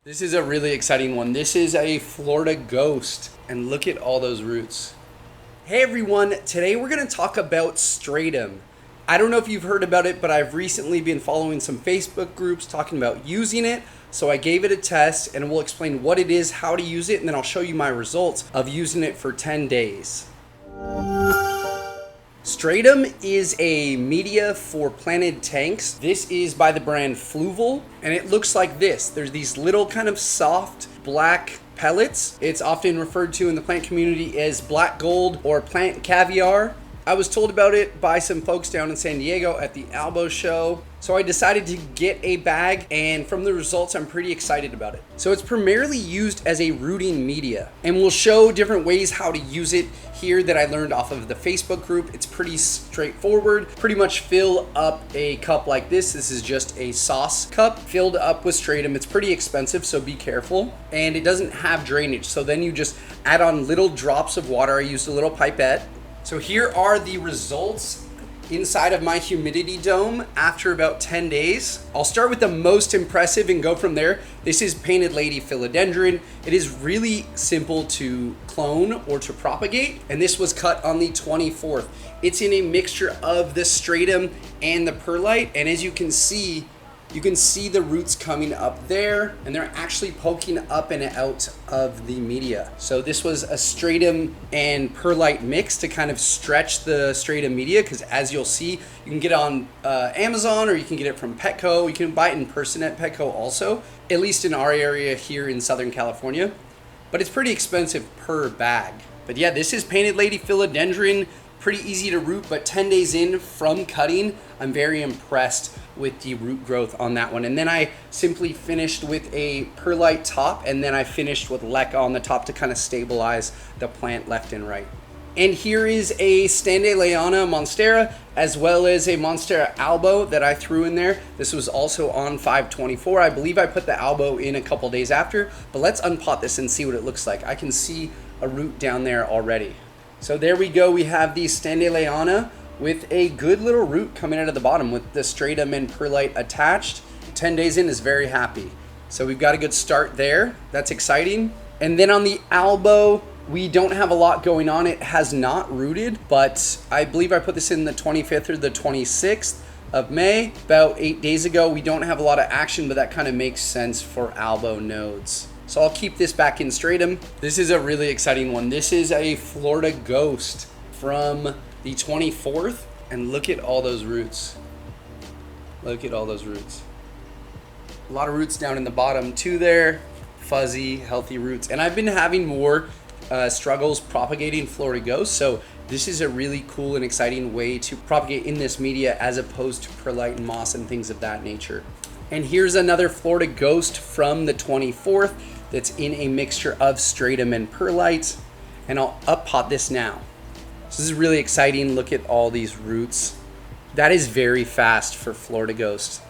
This is a really exciting one. This is a Florida ghost, and look at all those roots. Hey everyone, today we're going to talk about stratum. I don't know if you've heard about it, but I've recently been following some Facebook groups talking about using it. So I gave it a test and we'll explain what it is, how to use it, and then I'll show you my results of using it for 10 days. Stratum is a media for planted tanks. This is by the brand Fluval, and it looks like this. There's these little kind of soft black pellets. It's often referred to in the plant community as black gold or plant caviar. I was told about it by some folks down in San Diego at the Albo show. So I decided to get a bag, and from the results, I'm pretty excited about it. So it's primarily used as a rooting media, and we'll show different ways how to use it here that I learned off of the Facebook group. It's pretty straightforward. Pretty much fill up a cup like this. This is just a sauce cup filled up with stratum. It's pretty expensive, so be careful. And it doesn't have drainage, so then you just add on little drops of water. I used a little pipette. So here are the results inside of my humidity dome after about 10 days. I'll start with the most impressive and go from there. This is Painted Lady Philodendron. It is really simple to clone or to propagate, and this was cut on the 24th. It's in a mixture of the stratum and the perlite, and as you can see the roots coming up there, and they're actually poking up and out of the media. So this was a stratum and perlite mix to kind of stretch the stratum media, because as you'll see, you can get it on Amazon, or you can get it from Petco. You can buy it in person at Petco also, at least in our area here in Southern California. But it's pretty expensive per bag. But yeah, this is Painted Lady Philodendron. Pretty easy to root, but 10 days in from cutting, I'm very impressed with the root growth on that one. And then I simply finished with a perlite top, and then I finished with LECA on the top to kind of stabilize the plant left and right. And here is a Standleyana Monstera, as well as a Monstera Albo that I threw in there. This was also on 5/24. I believe I put the Albo in a couple days after, but let's unpot this and see what it looks like. I can see a root down there already. So there we go. We have the Standleyana with a good little root coming out of the bottom with the stratum and perlite attached. 10 days in is very happy. So we've got a good start there. That's exciting. And then on the Albo, we don't have a lot going on. It has not rooted, but I believe I put this in the 25th or the 26th of May, about 8 days ago. We don't have a lot of action, but that kind of makes sense for Albo nodes. So I'll keep this back in stratum. This is a really exciting one. This is a Florida ghost from the 24th, and look at all those roots. Look at all those roots. A lot of roots down in the bottom too there. Fuzzy, healthy roots. And I've been having more struggles propagating Florida ghosts, so this is a really cool and exciting way to propagate in this media as opposed to perlite and moss and things of that nature. And here's another Florida ghost from the 24th that's in a mixture of stratum and perlite. And I'll uppot this now. So this is really exciting. Look at all these roots. That is very fast for Florida ghosts.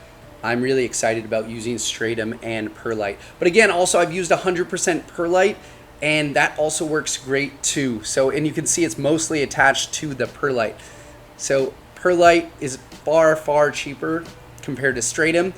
I'm really excited about using stratum and perlite. But again, also I've used 100% perlite, and that also works great too. So, and you can see it's mostly attached to the perlite. So perlite is far, far cheaper compared to stratum.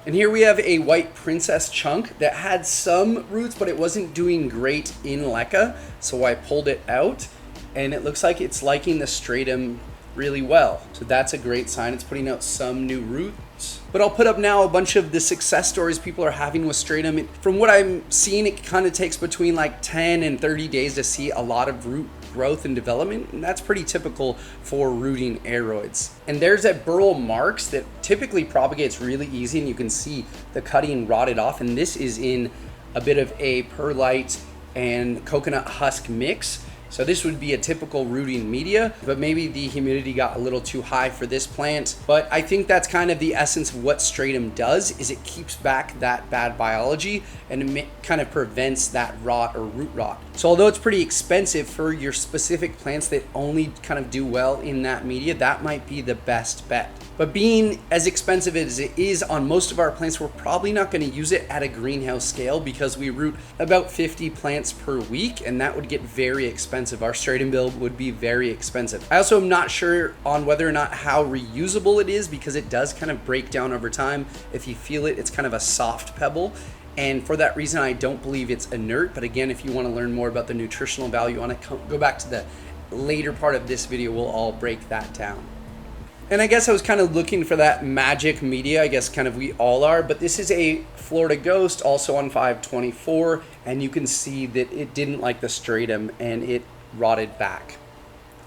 And here we have a white princess chunk that had some roots, but it wasn't doing great in LECA. So I pulled it out, and it looks like it's liking the stratum really well. So that's a great sign. It's putting out some new roots. But I'll put up now a bunch of the success stories people are having with stratum. From what I'm seeing, it kind of takes between like 10 and 30 days to see a lot of root growth and development, and that's pretty typical for rooting aroids. And there's a Burle Marx that typically propagates really easy, and you can see the cutting rotted off, and this is in a bit of a perlite and coconut husk mix. So this would be a typical rooting media, but maybe the humidity got a little too high for this plant. But I think that's kind of the essence of what stratum does, is it keeps back that bad biology and it kind of prevents that rot or root rot. So although it's pretty expensive for your specific plants that only kind of do well in that media, that might be the best bet. But being as expensive as it is on most of our plants, we're probably not going to use it at a greenhouse scale because we root about 50 plants per week, and that would get very expensive. Our stratum build would be very expensive. I also am not sure on whether or not how reusable it is, because it does kind of break down over time. If you feel it, it's kind of a soft pebble. And for that reason, I don't believe it's inert. But again, if you want to learn more about the nutritional value on it, go back to the later part of this video. We'll all break that down. And I guess I was kind of looking for that magic media. I guess kind of we all are. But this is a Florida Ghost, also on 524. And you can see that it didn't like the stratum and it rotted back.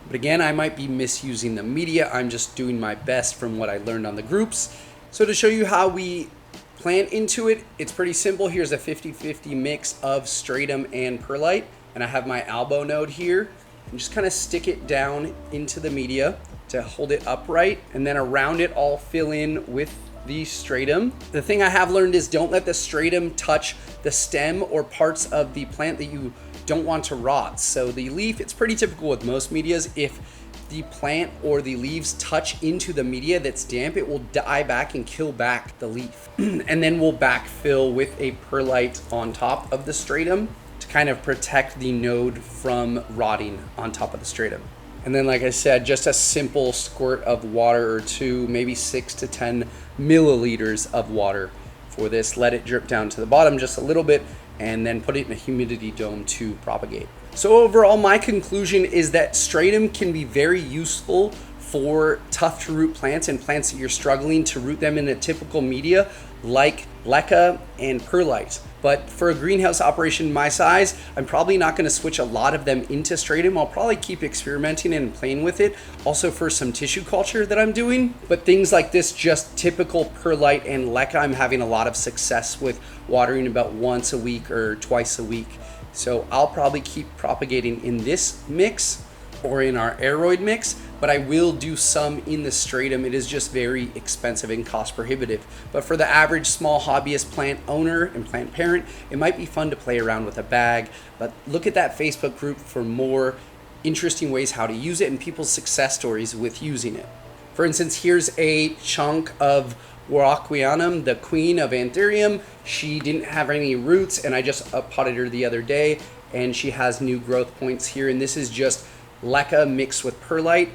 But again, I might be misusing the media. I'm just doing my best from what I learned on the groups. So to show you how we plant into it, it's pretty simple. Here's a 50-50 mix of stratum and perlite. And I have my Albo node here. And just kind of stick it down into the media to hold it upright. And then around it, I'll fill in with the stratum. The thing I have learned is don't let the stratum touch the stem or parts of the plant that you don't want to rot. So the leaf, it's pretty typical with most medias. If the plant or the leaves touch into the media that's damp, it will die back and kill back the leaf. And then we'll backfill with a perlite on top of the stratum to kind of protect the node from rotting on top of the stratum. And then, like I said, just a simple squirt of water or two, maybe 6 to 10 milliliters of water for this. Let it drip down to the bottom just a little bit, and then put it in a humidity dome to propagate. So overall, my conclusion is that stratum can be very useful for tough to root plants and plants that you're struggling to root them in a typical media like LECA and perlite. But for a greenhouse operation my size, I'm probably not going to switch a lot of them into stratum. I'll probably keep experimenting and playing with it. Also for some tissue culture that I'm doing. But things like this, just typical perlite and LECA, I'm having a lot of success with watering about once a week or twice a week. So I'll probably keep propagating in this mix or in our Aroid mix, but I will do some in the stratum. It is just very expensive and cost prohibitive. But for the average small hobbyist plant owner and plant parent, it might be fun to play around with a bag. But look at that Facebook group for more interesting ways how to use it and people's success stories with using it. For instance, here's a chunk of Waroqueanum, the queen of Anthurium. She didn't have any roots, and I just potted her the other day, and she has new growth points here. And this is just LECA mixed with perlite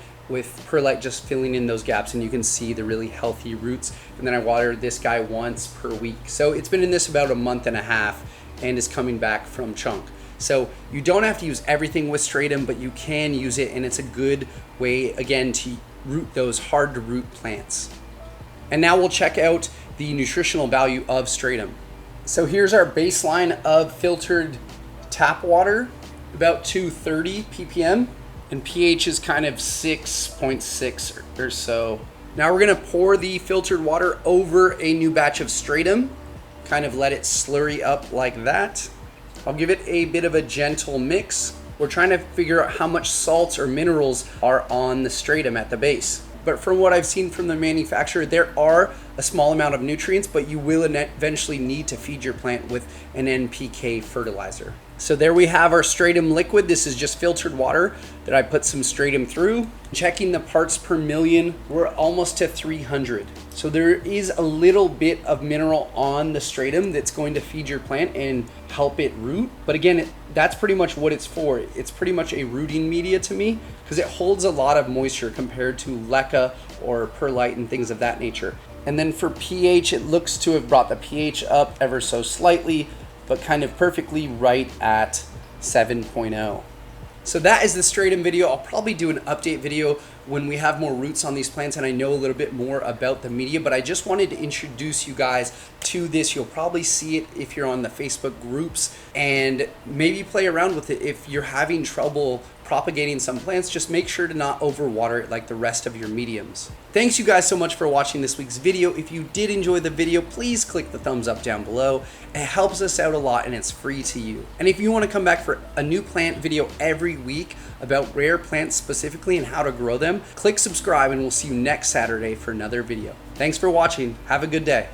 just filling in those gaps, and you can see the really healthy roots. And then I watered this guy once per week. So it's been in this about a month and a half and is coming back from chunk. So you don't have to use everything with stratum, but you can use it, and it's a good way, again, to root those hard to root plants. And now we'll check out the nutritional value of stratum. So here's our baseline of filtered tap water, about 230 ppm. And pH is kind of 6.6 or so. Now we're gonna pour the filtered water over a new batch of stratum, kind of let it slurry up like that. I'll give it a bit of a gentle mix. We're trying to figure out how much salts or minerals are on the stratum at the base. But from what I've seen from the manufacturer, there are a small amount of nutrients, but you will eventually need to feed your plant with an NPK fertilizer. So there we have our stratum liquid. This is just filtered water that I put some stratum through. Checking the parts per million, we're almost to 300. So there is a little bit of mineral on the stratum that's going to feed your plant and help it root. But again, that's pretty much what it's for. It's pretty much a rooting media to me because it holds a lot of moisture compared to LECA or perlite and things of that nature. And then for pH, it looks to have brought the pH up ever so slightly, but kind of perfectly right at 7.0. So that is the stratum video. I'll probably do an update video when we have more roots on these plants and I know a little bit more about the media, but I just wanted to introduce you guys to this. You'll probably see it if you're on the Facebook groups, and maybe play around with it. If you're having trouble propagating some plants, just make sure to not overwater it like the rest of your mediums. Thanks you guys so much for watching this week's video. If you did enjoy the video, please click the thumbs up down below. It helps us out a lot and it's free to you. And if you want to come back for a new plant video every week about rare plants specifically and how to grow them, click subscribe and we'll see you next Saturday for another video. Thanks for watching. Have a good day.